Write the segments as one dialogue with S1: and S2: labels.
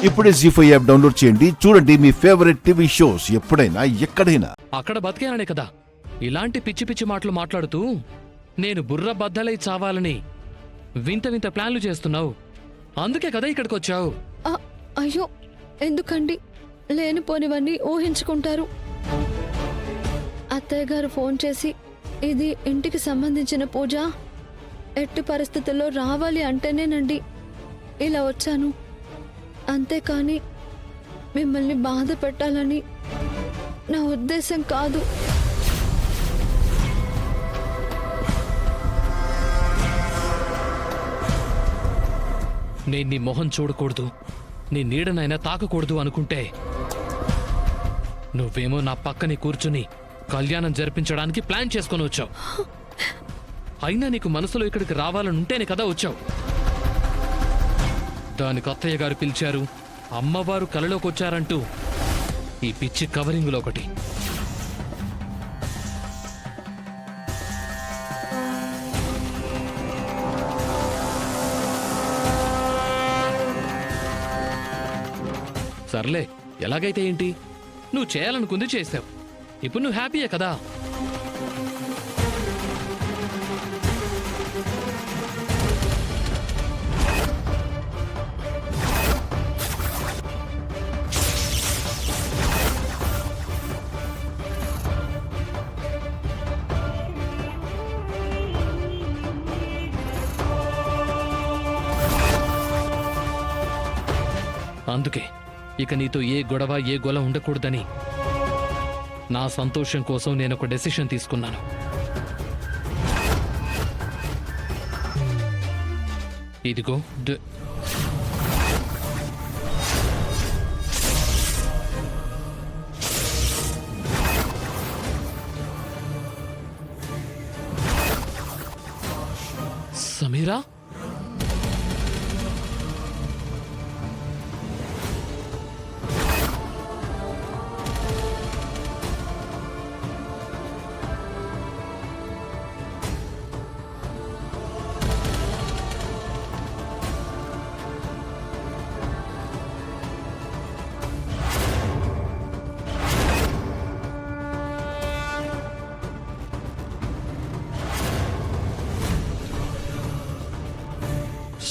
S1: ఇప్పుడే జీ5 app download చేయండి. చూడండి మీ ఫేవరెట్ టీవీ షోస్ ఎప్పుడైనా ఎక్కడైనా.
S2: అక్కడ బతికేయాలనే కదా ఇలాంటి పిచ్చి పిచ్చి మాటలు మాట్లాడుతూ నేను బుర్ర బద్దలై చావాలని వింత వింత ప్లాన్లు చేస్తున్నావు. అందుకే కదా ఇక్కడికొచ్చావు.
S3: అయ్యో ఎందుకండి లేనిపోనివన్నీ ఊహించుకుంటారు. అత్తయ్య గారు ఫోన్ చేసి ఇది ఇంటికి సంబంధించిన పూజ, ఎట్టి పరిస్థితుల్లో రావాలి అంటేనేనండి ఇలా వచ్చాను. అంతేకాని మిమ్మల్ని బాధ పెట్టాలని నా ఉద్దేశం కాదు.
S2: నేను నీ మొహం చూడకూడదు, నీ నీడనైనా తాకకూడదు అనుకుంటే నువ్వేమో నా పక్కనే కూర్చుని కళ్యాణం జరిపించడానికి ప్లాన్ చేసుకుని వచ్చావు. అయినా నీకు మనసులో ఇక్కడికి రావాలనుంటేనే కదా వచ్చావు. దానికి అత్తయ్య గారు పిలిచారు, అమ్మవారు కలలోకి వచ్చారంటూ ఈ పిచ్చి కవరింగులో ఒకటి. సర్లే, ఎలాగైతే ఏంటి, నువ్వు చేయాలనుకుంది చేసావు. ఇప్పుడు నువ్వు హ్యాపీయే కదా. అందుకే ఇక నీతో ఏ గొడవ ఏ గొల ఉండకూడదని నా సంతోషం కోసం నేను ఒక డెసిషన్ తీసుకున్నాను. ఇదిగో సమీరా,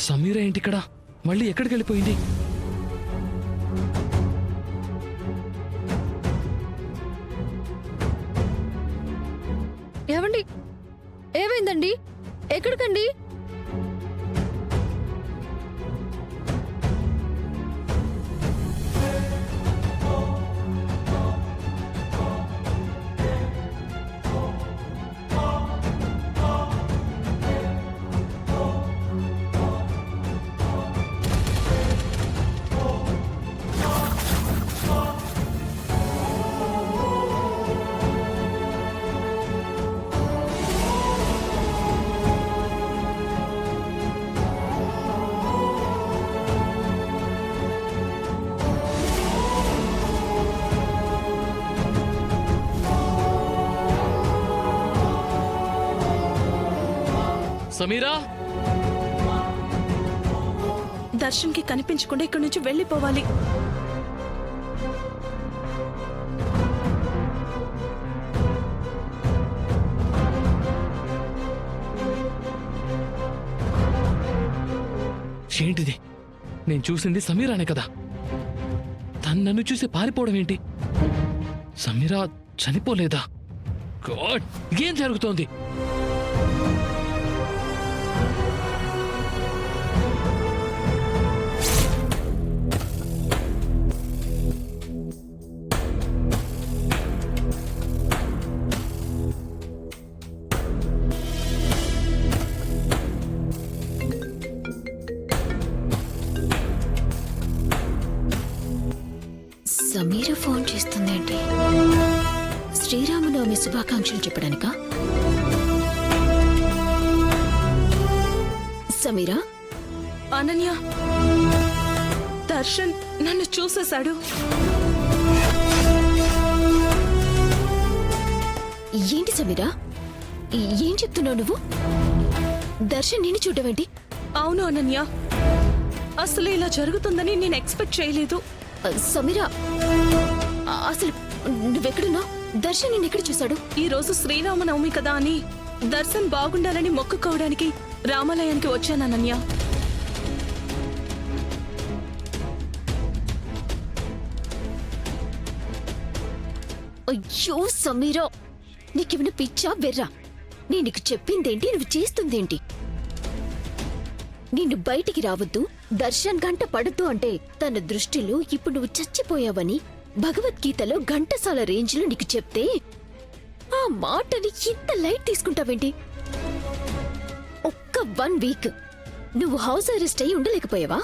S2: సమీరా ఏంటిక్కడ? మళ్ళీ ఎక్కడికి వెళ్ళిపోయింది?
S3: ఏమండి, ఏమైందండి? ఎక్కడికండి?
S2: సమీరా,
S4: దర్శన్కి కనిపించకుండా ఇక్కడి నుంచి వెళ్ళిపోవాలి.
S2: ఏంటిది? నేను చూసింది సమీరానే కదా. తను నన్ను చూసి పారిపోవడం ఏంటి? సమీరా చనిపోలేదా? గాడ్, ఏం జరుగుతోంది?
S5: సమీర ఫోన్ చేస్తుందేంటి? శ్రీరామనవమి శుభాకాంక్షలు చెప్పడానికా? సమీరా,
S4: అనన్య, దర్శన్ నన్ను చూసేశాడు.
S5: ఏంటి సమీరా, ఏం చెప్తున్నావు నువ్వు? దర్శన్ నిన్ను చూడవేంటి?
S4: అవును అనన్య, అసలు ఇలా జరుగుతుందని నేను ఎక్స్పెక్ట్ చేయలేదు.
S5: సమీరా, అసలు నువ్వెక్కడున్నావు? దర్శన్ నేను ఎక్కడ చూశాడు?
S4: ఈ రోజు శ్రీరామనవమి కదా అని దర్శన్ బాగుండాలని మొక్కుకోవడానికి రామాలయానికి వచ్చాను అనన్య.
S5: అయ్యో సమీరా, నీకేమైనా పిచ్చా వెర్రా? నేను నీకు చెప్పిందేంటి, నువ్వు చేస్తుందేంటి? నిన్ను బయటికి రావద్దు, దర్శన్ గంట పడద్దు అంటే తన దృష్టిలో ఇప్పుడు నువ్వు చచ్చిపోయావని భగవద్గీతలో ఘంటసాల రేంజ్లో నీకు చెప్తే ఆ మాటని ఇంత లైట్ తీసుకుంటావేంటి? ఒక్క 1 వీక్ నువ్వు హౌస్ అరెస్ట్ అయి ఉండలేకపోయావా?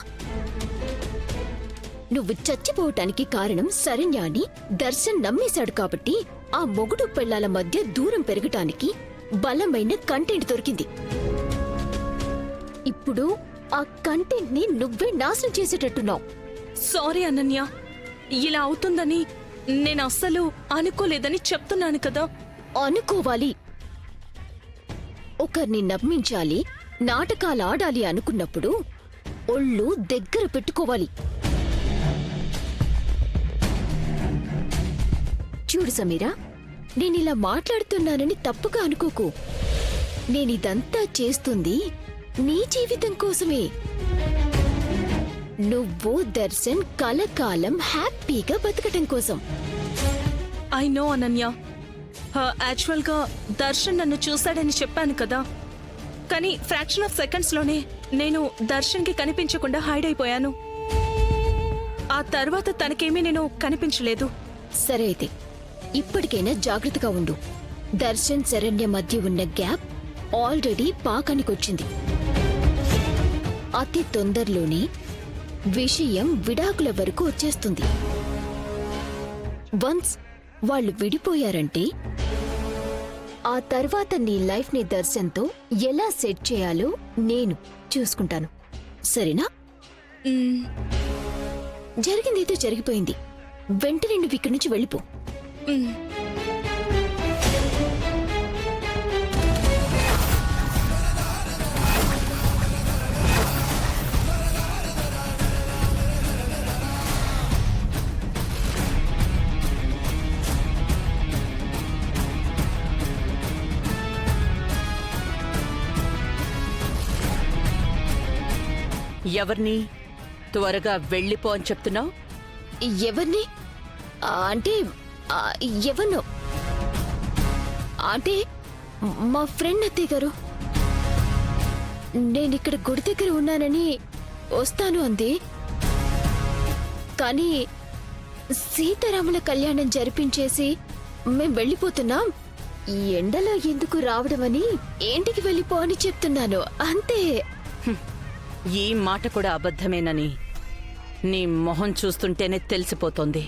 S5: నువ్వు చచ్చిపోవటానికి కారణం శరణ్య అని దర్శన్ నమ్మేశాడు కాబట్టి ఆ మొగుడు పెళ్లాల మధ్య దూరం పెరగటానికి బలమైన కంటెంట్ దొరికింది. ఇప్పుడు ఆ కంటెంట్ ని నువ్వే నాశనం చేసేటట్టున్నావు.
S4: సారీ అనన్య, ఇలా అవుతుందని నేను అస్సలు అనుకోలేదని చెప్తున్నాను కదా.
S5: అనుకోవాలి, ఒకరిని నమ్మించాలి, నాటకాలు ఆడాలి అనుకున్నప్పుడు ఒళ్ళు దగ్గర పెట్టుకోవాలి. చూడు సమీరా, నేనిలా మాట్లాడుతున్నానని తప్పుగా అనుకోకు. నేనిదంతా చేస్తుంది నీ జీవితం కోసమే. నువ్వు దర్శన్ కలకాలం హ్యాపీగా బతకటం కోసం.
S4: ఐ నో అనన్య, యాక్చువల్ గా దర్శన్ నన్ను చూశాడని చెప్పాను కదా. కానీ ఫ్రాక్షన్ ఆఫ్ సెకండ్స్ లోనే నేను దర్శన్ కి కనిపించకుండా హైడ్ అయిపోయాను. ఆ తర్వాత తనకేమీ నేను కనిపించలేదు.
S5: సరే అయితే ఇప్పటికైనా జాగ్రత్తగా ఉండు. దర్శన్ శరణ్య మధ్య ఉన్న గ్యాప్ ఆల్రెడీ పాకానికొచ్చింది. అతి తొందరలోనే విషయం విడాకుల వరకు వచ్చేస్తుంది. వన్స్ వాళ్ళు విడిపోయారంటే ఆ తర్వాత నీ లైఫ్ ని దర్శన్తో ఎలా సెట్ చేయాలో నేను చూసుకుంటాను. సరేనా?
S4: మ్మ్.
S5: జరిగిందేదో జరిగిపోయింది. వెంటనే నువ్వు ఇక్కడి నుంచి వెళ్ళిపో.
S4: మ్మ్.
S6: ఎవరిని త్వరగా వెళ్ళిపో అని చెప్తున్నావు?
S5: ఎవరిని అంటే ఎవరినో అంటే మా ఫ్రెండ్ అత్తయ్య గారు. నేనిక్కడ గుడి దగ్గర ఉన్నానని వస్తాను అంది. కానీ సీతారాముల కళ్యాణం జరిపించేసి మేం వెళ్ళిపోతున్నాం, ఈ ఎండలో ఎందుకు రావడమని ఇంటికి వెళ్ళిపో అని చెప్తున్నాను అంతే.
S6: ఈ మాట కూడా అబద్ధమేనని నీ మొహం చూస్తుంటేనే తెలిసిపోతోంది.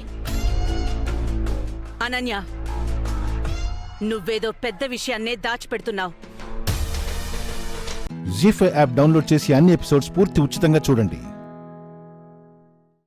S6: అనన్య, నువ్వేదో పెద్ద విషయాన్నే దాచిపెడుతున్నావు.
S1: జీ5 యాప్ డౌన్లోడ్ చేసి అన్ని ఎపిసోడ్స్ పూర్తి ఉచితంగా చూడండి.